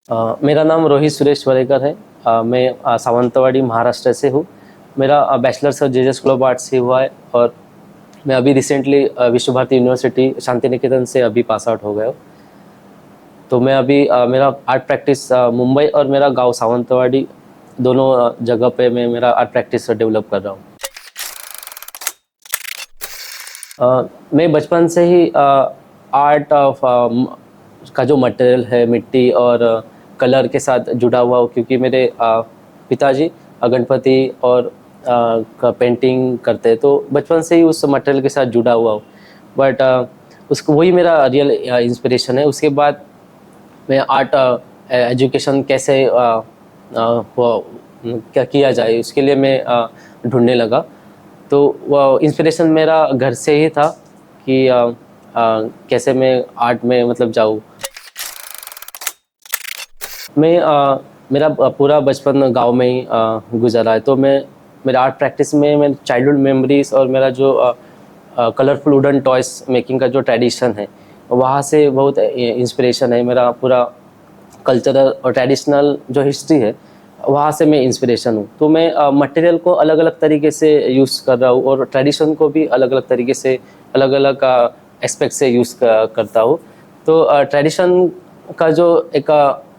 मेरा नाम रोहित सुरेश वरेकर है। मैं सावंतवाड़ी महाराष्ट्र से हूँ। मेरा bachelors of JJ's school of arts से हुआ है और मैं अभी रिसेंटली विश्व भारती यूनिवर्सिटी शांति निकेतन से अभी पास आउट हो गया हूँ। तो मैं अभी मेरा आर्ट प्रैक्टिस मुंबई और मेरा गांव सावंतवाड़ी दोनों जगह पे मैं मेरा आर्ट प्रैक्टिस डेवलप कर रहा हूँ। मैं बचपन से ही आर्ट ऑफ का जो मटेरियल है मिट्टी और कलर के साथ जुड़ा हुआ हूँ, क्योंकि मेरे पिताजी गणपति और का पेंटिंग करते हैं, तो बचपन से ही उस मटेरियल के साथ जुड़ा हुआ हूँ। बट उसको वही मेरा रियल इंस्पिरेशन है। उसके बाद मैं आर्ट एजुकेशन कैसे क्या किया जाए उसके लिए मैं ढूंढने लगा। तो वो इंस्पिरेशन मेरा घर से ही था कि कैसे मैं आर्ट में मतलब जाऊँ। मैं मेरा पूरा बचपन गांव में ही गुजरा है, तो मैं मेरा आर्ट प्रैक्टिस में मैं चाइल्डहुड मेमोरीज और मेरा जो कलरफुल वुडन टॉयस मेकिंग का जो ट्रेडिशन है वहाँ से बहुत इंस्पिरेशन है। मेरा पूरा कल्चरल और ट्रेडिशनल जो हिस्ट्री है वहाँ से मैं इंस्पिरेशन हूँ। तो मैं मटेरियल को अलग अलग तरीके से यूज़ कर रहा हूँ और ट्रेडिशन को भी अलग अलग तरीके से अलग अलग एस्पेक्ट से यूज़ करता हूँ। तो ट्रेडिशन का जो एक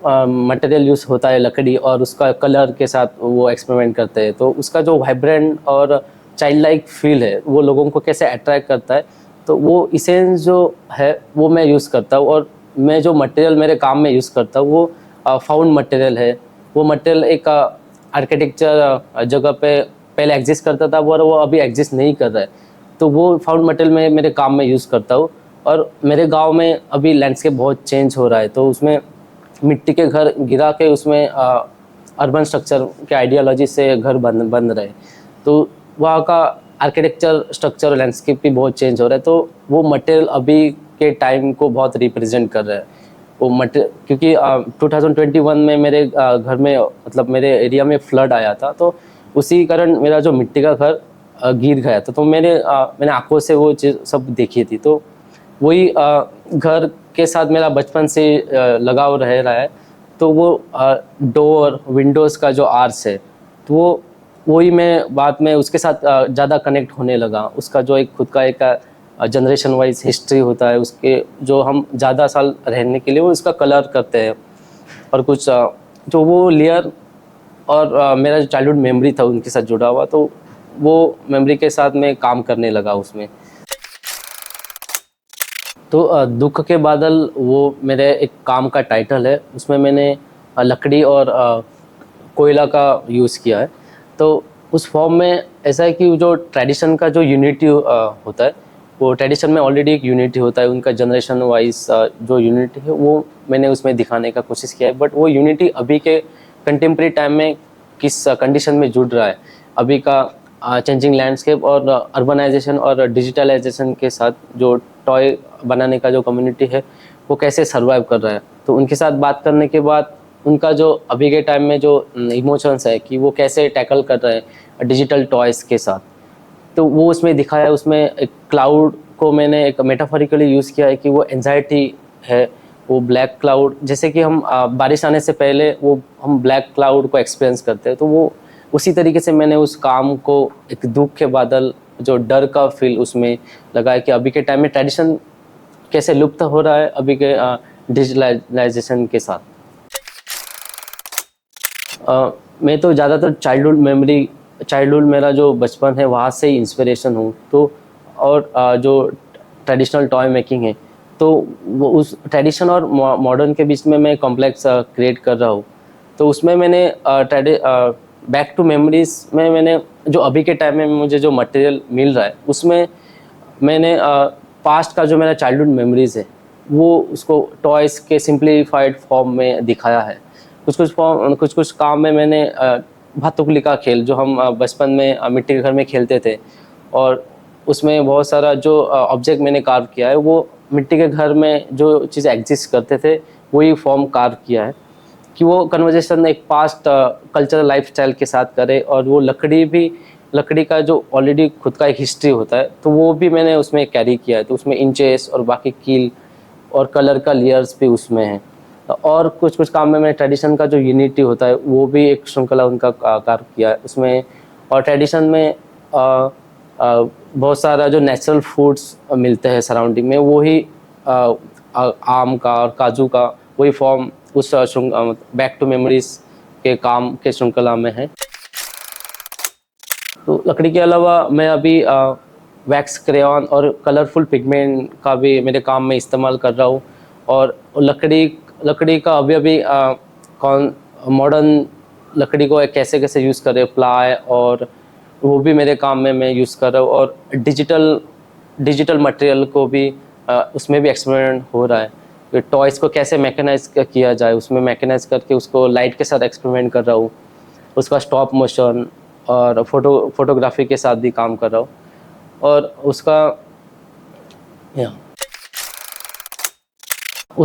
मटेरियल यूज़ होता है लकड़ी, और उसका कलर के साथ वो एक्सपेरिमेंट करते हैं, तो उसका जो वाइब्रेंट और चाइल्ड लाइक फील है वो लोगों को कैसे अट्रैक्ट करता है, तो वो इसेंस जो है वो मैं यूज़ करता हूँ। और मैं जो मटेरियल मेरे काम में यूज़ करता हूँ वो फाउंड मटेरियल है। वो मटेरियल एक आर्किटेक्चर जगह पे पहले एग्जिस्ट करता था और वो अभी एग्जिस्ट नहीं कर रहा है, तो वो फाउंड मटेरियल में मेरे काम में यूज़ करता हूँ। और मेरे गांव में अभी लैंडस्केप बहुत चेंज हो रहा है, तो उसमें मिट्टी के घर गिरा के उसमें अर्बन स्ट्रक्चर के आइडियोलॉजी से घर बन रहे, तो वहाँ का आर्किटेक्चर स्ट्रक्चर और लैंडस्केप भी बहुत चेंज हो रहा है। तो वो मटेरियल अभी के टाइम को बहुत रिप्रेजेंट कर रहा है। वो मटेरियल क्योंकि 2021 में मेरे घर में मतलब मेरे एरिया में फ्लड आया था, तो उसी कारण मेरा जो मिट्टी का घर गिर गया था। तो मैंने आंखों से वो चीज़ सब देखी थी। तो वही घर के साथ मेरा बचपन से लगाव रह रहा है। तो वो डोर विंडोज़ का जो आर्स है, तो वो वही मैं बाद में उसके साथ ज़्यादा कनेक्ट होने लगा। उसका जो एक खुद का एक जनरेशन वाइज हिस्ट्री होता है, उसके जो हम ज़्यादा साल रहने के लिए वो इसका कलर करते हैं। और कुछ जो वो लेयर और मेरा जो चाइल्डहुड मेमोरी था उनके साथ जुड़ा हुआ, तो वो मेमोरी के साथ मैं काम करने लगा उसमें। तो दुख के बादल वो मेरे एक काम का टाइटल है। उसमें मैंने लकड़ी और कोयला का यूज़ किया है। तो उस फॉर्म में ऐसा है कि जो ट्रेडिशन का जो यूनिटी होता है, वो ट्रेडिशन में ऑलरेडी एक यूनिटी होता है, उनका जनरेशन वाइज जो यूनिटी है वो मैंने उसमें दिखाने का कोशिश किया है। बट वो यूनिटी अभी के कंटेम्प्रेरी टाइम में किस कंडीशन में जुड़ रहा है, अभी का चेंजिंग लैंडस्केप और अर्बनाइजेशन और डिजिटलाइजेशन के साथ जो टॉय बनाने का जो कम्युनिटी है वो कैसे सर्वाइव कर रहा है। तो उनके साथ बात करने के बाद उनका जो अभी के टाइम में जो इमोशंस है कि वो कैसे टैकल कर रहे हैं डिजिटल टॉयज़ के साथ, तो वो उसमें दिखाया है। उसमें एक क्लाउड को मैंने एक मेटाफोरिकली यूज़ किया है कि वो एंजाइटी है, वो ब्लैक क्लाउड, जैसे कि हम बारिश आने से पहले वो हम ब्लैक क्लाउड को एक्सपीरियंस करते हैं, तो वो उसी तरीके से मैंने उस काम को एक दुख के बादल जो डर का फील उसमें लगाया कि अभी के टाइम में ट्रेडिशन कैसे लुप्त हो रहा है अभी के डिजिटलाइजेशन के साथ। मैं तो ज़्यादातर चाइल्डहुड मेरा जो बचपन है वहाँ से ही इंस्पिरेशन हूँ। तो और जो ट्रेडिशनल टॉय मेकिंग है, तो वो उस ट्रेडिशन और मॉडर्न के बीच में मैं कॉम्प्लेक्स क्रिएट कर रहा हूँ। तो उसमें मैंने बैक टू मेमोरीज में मैंने जो अभी के टाइम में मुझे जो मटेरियल मिल रहा है उसमें मैंने पास्ट का जो मेरा चाइल्डहुड मेमोरीज़ है वो उसको टॉयज़ के सिंप्लीफाइड फॉर्म में दिखाया है। कुछ कुछ काम में मैंने भातुकली का खेल जो हम बचपन में मिट्टी के घर में खेलते थे, और उसमें बहुत सारा जो ऑब्जेक्ट मैंने कार्व किया है वो मिट्टी के घर में जो चीज़ें एग्जिस्ट करते थे वही फॉर्म कार्व किया है कि वो कन्वर्जेशन एक पास्ट कल्चरल लाइफस्टाइल के साथ करे। और वो लकड़ी का जो ऑलरेडी खुद का एक हिस्ट्री होता है, तो वो भी मैंने उसमें कैरी किया है। तो उसमें इंचेस और बाकी कील और कलर का लेयर्स भी उसमें है। और कुछ कुछ काम में मैंने ट्रेडिशन का जो यूनिटी होता है वो भी एक श्रृंखला उनका कार्य किया है उसमें। और ट्रेडिशन में बहुत सारा जो नेचुरल फूड्स मिलते हैं सराउंडिंग में, वो ही आम का और काजू का वही फॉर्म उस बैक टू मेमोरीज के काम के श्रृंखला में है। तो लकड़ी के अलावा मैं अभी वैक्स, क्रेयॉन और कलरफुल पिगमेंट का भी मेरे काम में इस्तेमाल कर रहा हूँ। और लकड़ी का अभी कौन मॉडर्न लकड़ी को कैसे कैसे यूज़ करें, प्लाई, और वो भी मेरे काम में मैं यूज़ कर रहा हूँ। और डिजिटल मटेरियल को भी उसमें भी एक्सपेरिमेंट हो रहा है। टॉयज़ को कैसे मैकेनाइज किया जाए, उसमें मैकेनाइज करके उसको लाइट के साथ एक्सपेरिमेंट कर रहा हूँ। उसका स्टॉप मोशन और फोटोग्राफी के साथ भी काम कर रहा हूँ। और उस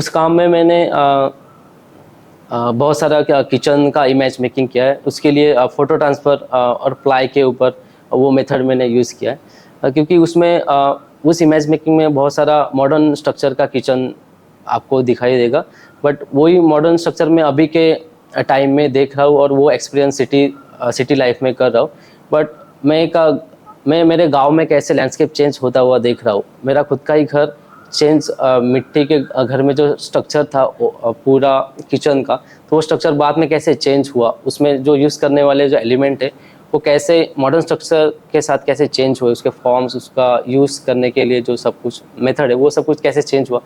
काम में मैंने बहुत सारा किचन का इमेज मेकिंग किया है। उसके लिए फ़ोटो ट्रांसफ़र और प्लाई के ऊपर वो मेथड मैंने यूज़ किया है, क्योंकि उसमें उस इमेज मेकिंग में बहुत सारा मॉडर्न स्ट्रक्चर का किचन आपको दिखाई देगा, बट वही मॉडर्न स्ट्रक्चर में अभी के टाइम में देख रहा हूँ और वो एक्सपीरियंस सिटी लाइफ में कर रहा हूँ। बट मैं मेरे गांव में कैसे लैंडस्केप चेंज होता हुआ देख रहा हूँ। मेरा खुद का ही घर चेंज, मिट्टी के घर में जो स्ट्रक्चर था पूरा किचन का, तो वो स्ट्रक्चर बाद में कैसे चेंज हुआ, उसमें जो यूज़ करने वाले जो एलिमेंट है वो कैसे मॉडर्न स्ट्रक्चर के साथ कैसे चेंज हुए, उसके फॉर्म्स, उसका यूज़ करने के लिए जो सब कुछ मेथड है वो सब कुछ कैसे चेंज हुआ,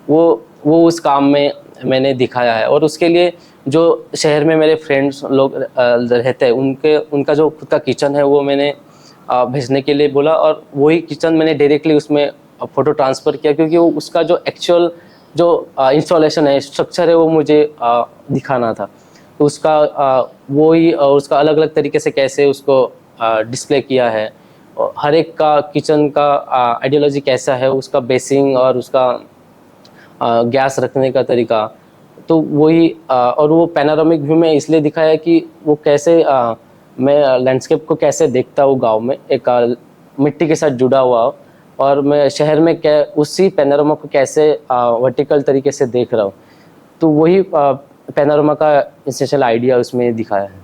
वो उस काम में मैंने दिखाया है। और उसके लिए जो शहर में मेरे फ्रेंड्स लोग रहते हैं उनका जो खुद का किचन है वो मैंने भेजने के लिए बोला, और वही किचन मैंने डायरेक्टली उसमें फ़ोटो ट्रांसफ़र किया, क्योंकि वो उसका जो एक्चुअल जो इंस्टॉलेशन है, स्ट्रक्चर है, वो मुझे दिखाना था। तो उसका वही उसका अलग अलग तरीके से कैसे उसको डिस्प्ले किया है, और हर एक का किचन का आइडियोलॉजी कैसा है, उसका बेसिंग और उसका गैस रखने का तरीका, तो वही और वो पैनोरामिक व्यू में इसलिए दिखाया कि वो कैसे मैं लैंडस्केप को कैसे देखता हूँ गांव में, एक मिट्टी के साथ जुड़ा हुआ, और मैं शहर में उसी पैनोरामा को कैसे वर्टिकल तरीके से देख रहा हूँ। तो वही पैनोरामा का एसेंशियल आइडिया उसमें दिखाया है।